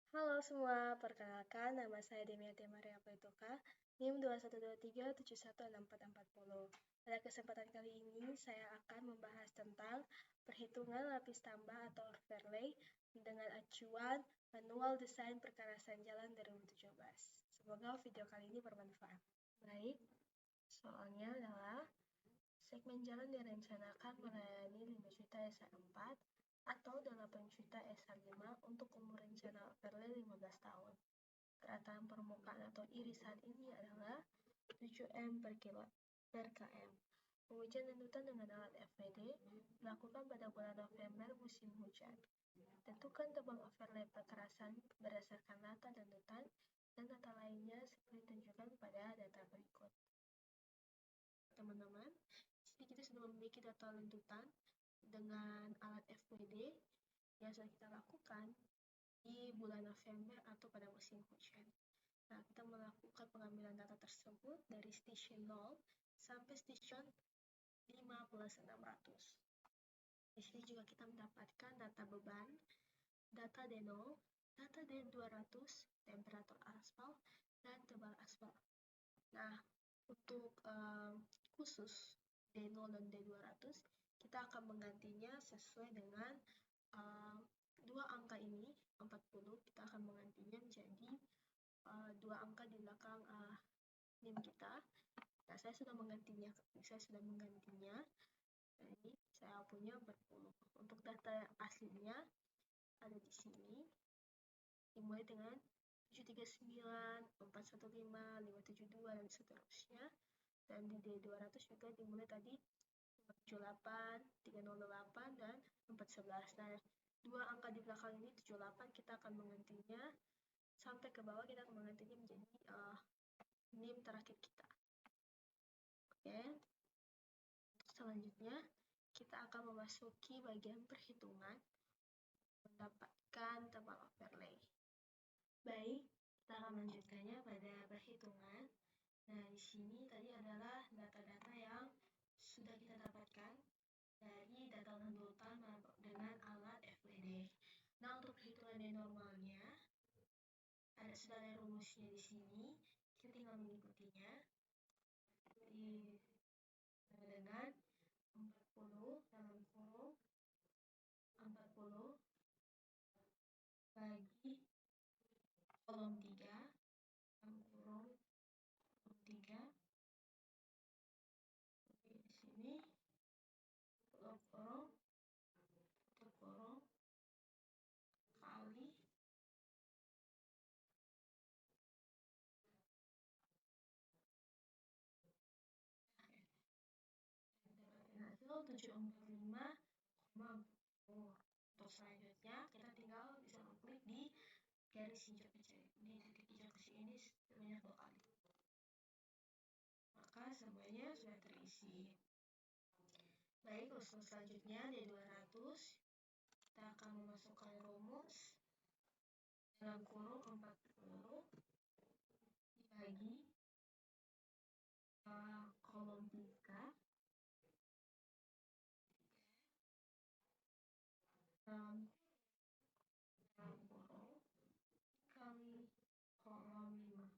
Halo semua, perkenalkan nama saya Demiati Maria Pelituka, NIM 2123716440. Pada kesempatan kali ini, saya akan membahas tentang perhitungan lapis tambah atau overlay dengan acuan manual desain perkarasan jalan 2017. Semoga video kali ini bermanfaat. Baik, soalnya adalah segmen jalan direncanakan melayani 5 juta SA4 atau 8 juta SA5 untuk umur rencana overlay 15 tahun. Kerataan permukaan atau irisan ini adalah 7 M per km. Pengujian lanjutan dengan alat FWD dilakukan pada bulan November musim hujan. Tentukan tebal overlay perkerasan berdasarkan data lanjutan dan data lainnya seperti ditunjukkan pada data berikut. Teman-teman, di sini kita sudah memiliki data lanjutan dengan alat FWD yang sudah kita lakukan di bulan November atau pada musim hujan. Nah, kita melakukan pengambilan data tersebut dari station 0 sampai station 15.600. Di sini juga kita mendapatkan data beban, data D0, data D200, temperatur aspal, dan tebal aspal. Nah, untuk khusus D0 dan D200, kita akan menggantinya sesuai dengan dua angka ini, 40, kita akan menggantinya menjadi dua angka di belakang NIM kita. Nah, saya sudah menggantinya. Jadi saya punya berpuluh. Untuk data yang aslinya ada di sini. Dimulai dengan 739, 415, 572 dan seterusnya. Dan di D200 juga dimulai tadi 578, 308 dan 411. Nah, dua angka di belakang ini 78 kita akan menggantinya sampai ke bawah, kita akan menggantinya menjadi NIM terakhir kita. Oke. Selanjutnya kita akan memasuki bagian perhitungan mendapatkan tebal overlay. Baik, kita akan melanjutkannya pada perhitungan. Nah, di sini tadi adalah data-data yang sudah kita dapatkan dari data lanjutan dengan alat FWD. Nah, untuk perhitungan normalnya sudah ada rumusnya di sini. Kita tinggal mengikutinya. Dengan 40 dalam kurung 40 bagi kolom 3 dalam kurung 3. Oke, di sini tutup kurung kali hasil 745,40. Untuk selanjutnya kita tinggal bisa mengklik di garis hijau kecil, di titik hijau kecil ini sebanyak 2 kali. Maka semuanya sudah terisi. Baik, untuk selanjutnya D200 kita akan memasukkan rumus dalam kurung 40 dibagi kolom 3 dalam kurung kali kolom 5 kali kolom 5.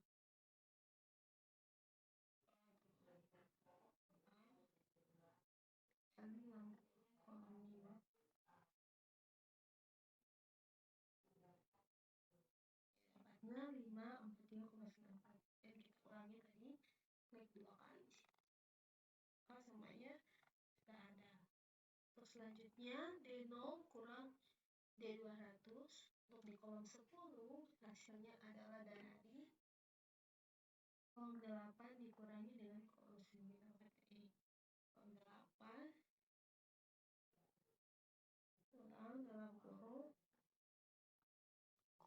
Dapatnya 543,94. Kita kurangi tadi, klik 2 kali. Maka semuanya sudah ada. Terus selanjutnya D0 kurang D200. Untuk di kolom 10 hasilnya adalah dari kolom 8 dikurangi dengan kolom 9. Berarti kolom 8 kurang dalam kurung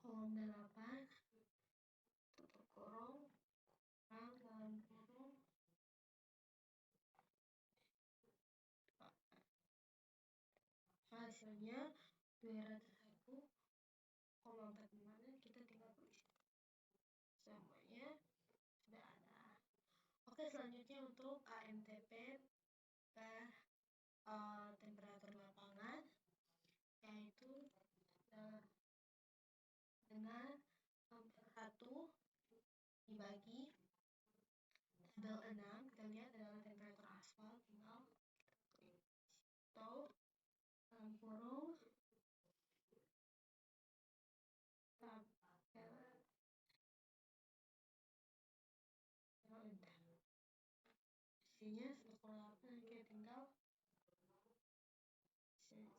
kolom 8 tutup kurung kurang dalam kurung hasilnya 201,45 dan kita tinggal tulis semuanya sudah ada. Oke, selanjutnya untuk AMTP temperatur lapangan, yaitu dengan dibagi tabel 6, kita lihat adalah temperatur aspal, tinggal klik atau dalam kurung tabel rendah. Hasilnya 1,8, oke, tinggal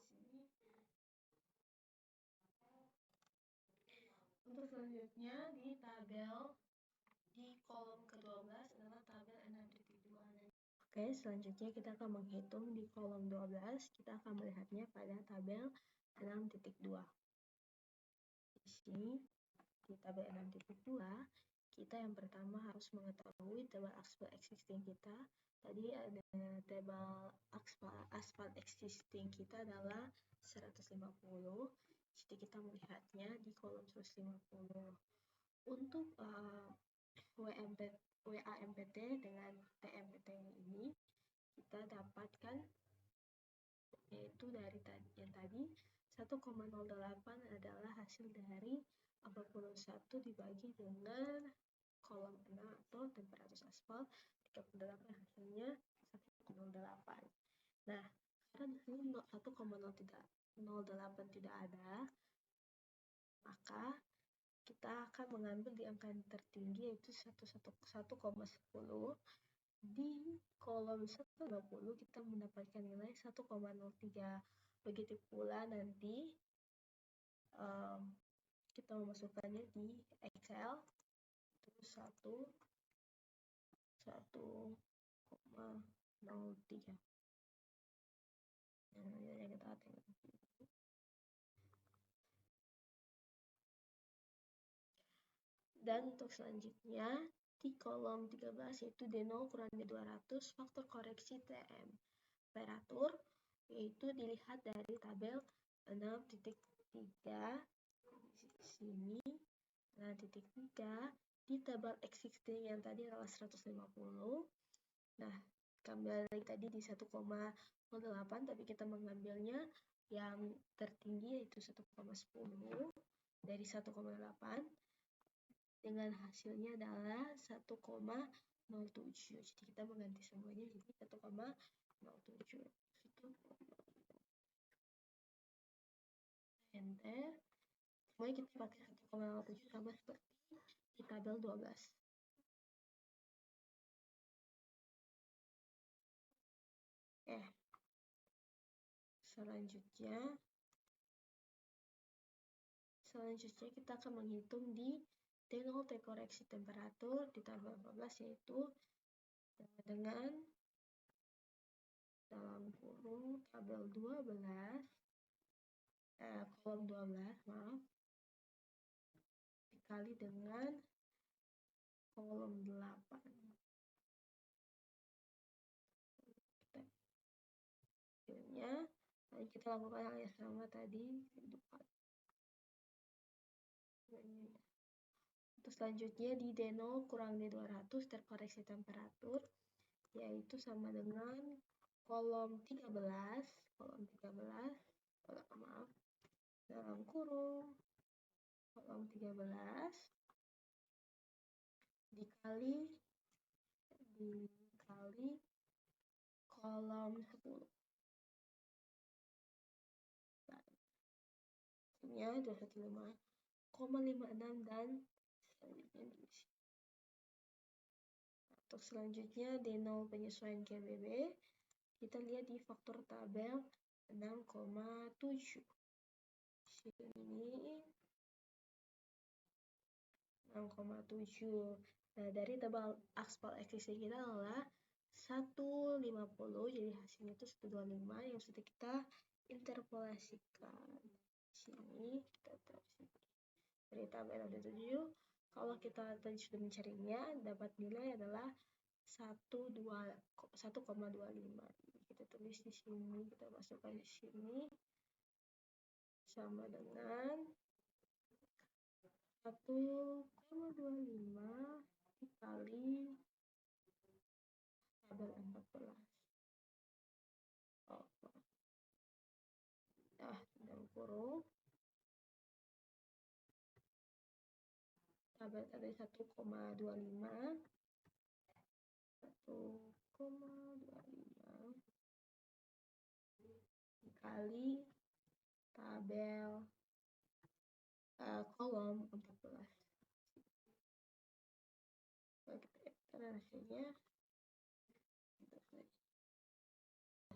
sini. Untuk selanjutnya di kolom ke-12 adalah tabel 6.2. Oke, selanjutnya kita akan menghitung di kolom 12, kita akan melihatnya pada tabel 6.2. Di sini, di tabel 6.2, kita yang pertama harus mengetahui tabel aspal existing kita. Tadi ada tabel aspal existing kita adalah 150. Jadi kita melihatnya di kolom 150. Untuk WAMPT dengan TMPT ini kita dapatkan yaitu dari yang tadi 1,08 adalah hasil dari 41 dibagi dengan kolom 6 atau temperatur aspal 38, hasilnya 1,08. Nah, karena di sini 1,08 tidak ada, maka kita akan mengambil di angka yang tertinggi yaitu 1,10. Di kolom 150 kita mendapatkan nilai 1,03. Begitu pula nanti kita memasukkannya di Excel itu 1,03. Yang kita tengok. Dan untuk selanjutnya di kolom 13 yaitu D0 kurang D200 faktor koreksi temperatur, yaitu dilihat dari tabel 6.3 sini. 6.3 di tabel existing yang tadi adalah 150. Nah, kembali lagi tadi di 1,08, tapi kita mengambilnya yang tertinggi yaitu 1,10 dari 1,8 dengan hasilnya adalah 1,07. Jadi kita mengganti semuanya jadi 1,07. Enter. Semuanya kita pakai 1,07 sama seperti di tabel 12. Selanjutnya kita akan menghitung di D0 T koreksi temperatur di tabel 12 yaitu dengan dalam kurung tabel 12 kolom 12 dikali dengan kolom 8. Lalu kita lakukan hal yang sama tadi. Untuk selanjutnya di D0 kurang D200 terkoreksi temperatur, yaitu sama dengan kolom 13 dalam kurung kolom 13 dikali kolom 10. Hasilnya 215,56 dan selanjutnya di sini. Untuk selanjutnya D0 penyesuaian GBB, kita lihat di faktor tabel 6,7. Sini 6,7. Nah, dari tabel aspal existing kita adalah 150, jadi hasilnya itu 125 yang sudah kita interpolasikan. Sini kita taruh sini. Dari tabel 7, kalau kita tadi sudah mencarinya, dapat nilai adalah 1,25. Kita tulis di sini, kita masukkan di sini sama dengan 1,25 dikali tabel 14. Dalam kurung tabel tadi 1,25 dikali tabel kolom 14. Kalau kita lihat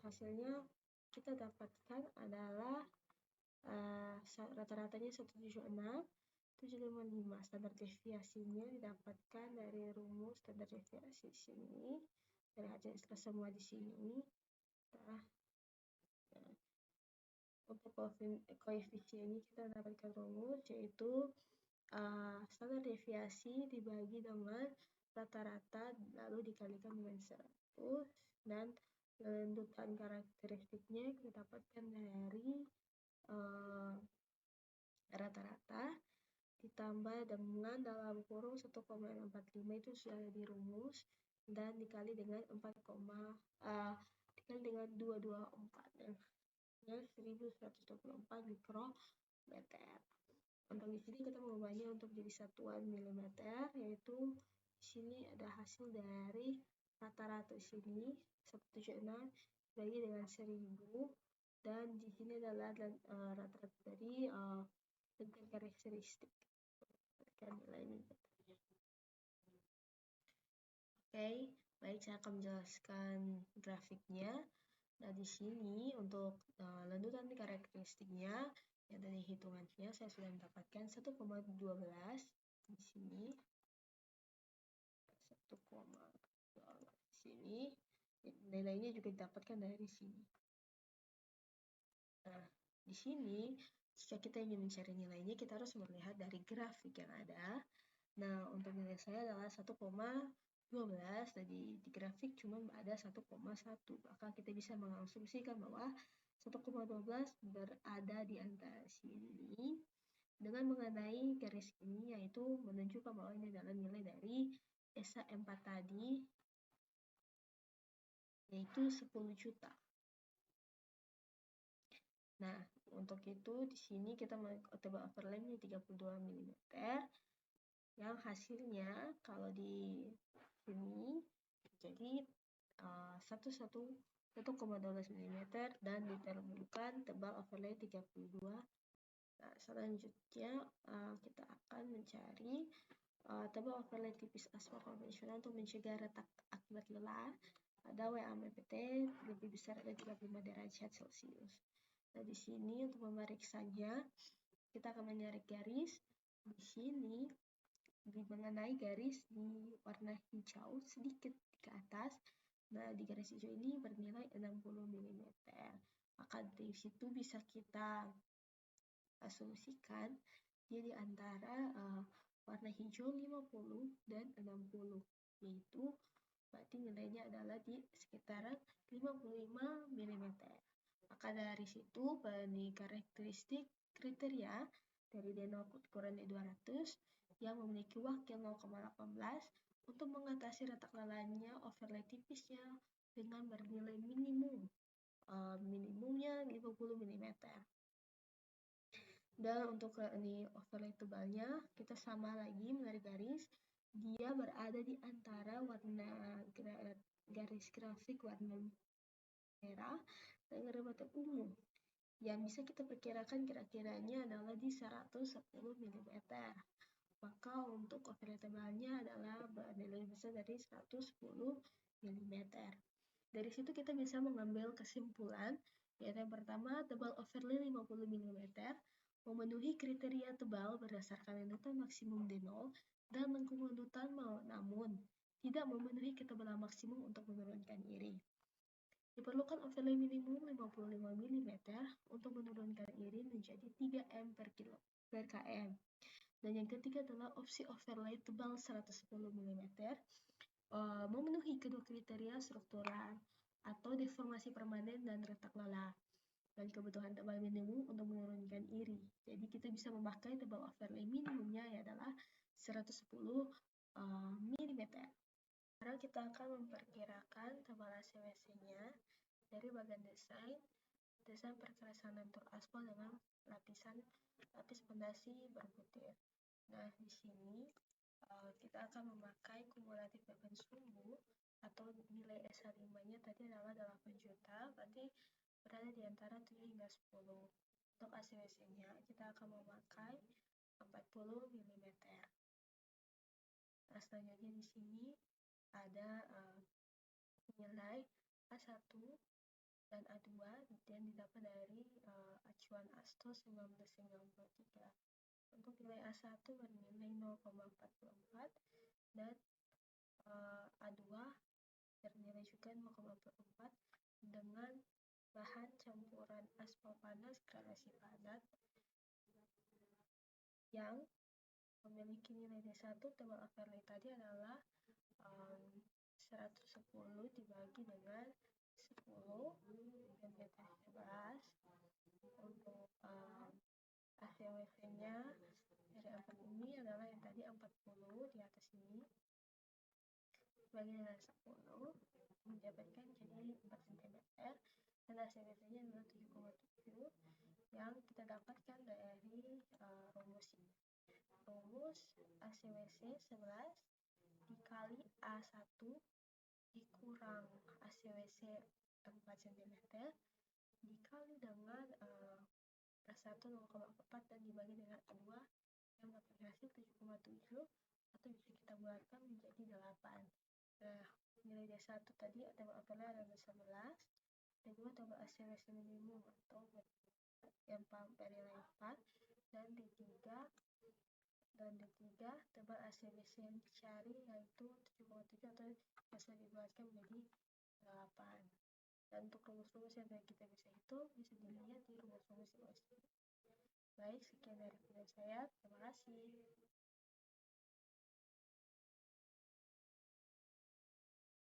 hasilnya kita dapatkan adalah rata-ratanya 176,755. Standar deviasinya didapatkan dari rumus standar deviasi sini, dari hasil ekstrak semua di sini. Untuk koefisien ini kita dapatkan rumus, yaitu standar deviasi dibagi dengan rata-rata lalu dikalikan dengan 100, dan lanjutan karakteristiknya kita dapatkan dari rata-rata ditambah dengan dalam kurung 1,45 itu sudah dirumus dan dikali dengan 224 ya, 1124 mikrometer. Untuk di sini kita mengubahnya untuk jadi satuan milimeter, yaitu di sini ada hasil dari rata-rata sini 176 dibagi dengan 1000, dan di sini adalah rata-rata dari dengan karakteristik nilai milimeternya. Oke, baik, saya akan menjelaskan grafiknya. Nah, di sini untuk lanjutan karakteristiknya yang dari hitungannya saya sudah mendapatkan 1,12 di sini. 1,12 di sini. Nilainya juga didapatkan dari sini. Nah, di sini jika kita ingin mencari nilainya, kita harus melihat dari grafik yang ada. Nah, untuk nilai saya adalah 1,12, jadi di grafik cuma ada 1,1. Maka kita bisa mengasumsikan bahwa 1,12 berada di antara sini dengan mengenai garis ini, yaitu menunjukkan bahwa ini adalah nilai dari SA4 tadi, yaitu 10 juta. Nah, untuk itu di sini kita tebal overlaynya 32 mm, yang hasilnya kalau di sini jadi 1,12 mm dan ditemukan tebal overlay 32. Nah, selanjutnya kita akan mencari tebal overlay tipis aspal konvensional untuk mencegah retak akibat lelah pada WAMPT lebih besar dari 35 derajat Celcius. Nah, di sini untuk memeriksanya kita akan menarik garis di sini mengenai garis di warna hijau sedikit ke atas. Nah, di garis hijau ini bernilai 60 mm. Maka dari situ bisa kita asumsikan dia di antara warna hijau 50 dan 60, yaitu berarti nilainya adalah di sekitaran 55 mm. Maka dari situ dari karakteristik kriteria dari D0 ukuran D200 yang memiliki wakil 0,18 untuk mengatasi retak lelahnya overlay tipisnya dengan bernilai minimumnya 50 mm. Dan untuk ini overlay tebalnya kita sama lagi menarik garis, dia berada di antara warna garis grafik warna merah dan garis ungu, yang bisa kita perkirakan kira-kiranya adalah di 110 mm. Maka untuk overlay tebalnya adalah bernilai besar dari 110 mm. Dari situ kita bisa mengambil kesimpulan, yaitu yang pertama, tebal overlay 50 mm memenuhi kriteria tebal berdasarkan lanjutan maksimum D0 dan lengkung lanjutan namun tidak memenuhi ketebalan maksimum untuk menurunkan iri. Diperlukan overlay minimum 55 mm untuk menurunkan iri menjadi 3 m per km. Dan yang ketiga adalah opsi overlay tebal 110 mm memenuhi kedua kriteria struktural atau deformasi permanen dan retak lelah, dan kebutuhan tebal minimum untuk menurunkan iri. Jadi kita bisa memakai tebal overlay minimumnya adalah 110 mm. Sekarang kita akan memperkirakan tebal ACWC-nya dari bagian desain perkerasan lentur aspal dengan lapis fondasi berbutir. Nah, di sini kita akan memakai kumulatif beban sumbu atau nilai SH5-nya tadi adalah 8 juta, berarti berada di antara 7 hingga 10. Untuk ACWC-nya kita akan memakai 40 mm. Nah, selanjutnya di sini ada nilai A1 dan A2 yang didapat dari acuan ASTO 1993. Untuk nilai A1 bernilai 0,44 dan A2 bernilai juga 0,44 dengan bahan campuran aspal panas gradasi padat yang memiliki nilai D1 tebal Fairley tadi adalah 110 dibagi dengan 10 dan beta 11. Untuk ACWC-nya dari 4 ini adalah yang tadi 40 di atas ini dibagi dengan 10 mendapatkan jadi 4 cm dan ACWC-nya adalah 7,7 yang kita dapatkan dari rumus ini. Rumus ACWC 11 dikali A1 dikurang ACWC 4 cm dikali dengan A1 0,4 dan dibagi dengan A2 yang mendapatkan hasil 7,7 atau bisa kita bulatkan menjadi 8. Nah, nilai D1 tadi tebal apelnya adalah 11, D2 tebal ACWC minimum atau yang nilai 4, dan D3 tebal ACWC yang dicari yaitu 7,7 atau bisa dibulatkan menjadi 8. Dan untuk rumus-rumus yang kita bisa hitung bisa dilihat di rumus-rumus ini. Baik, sekian dari video saya. Terima kasih.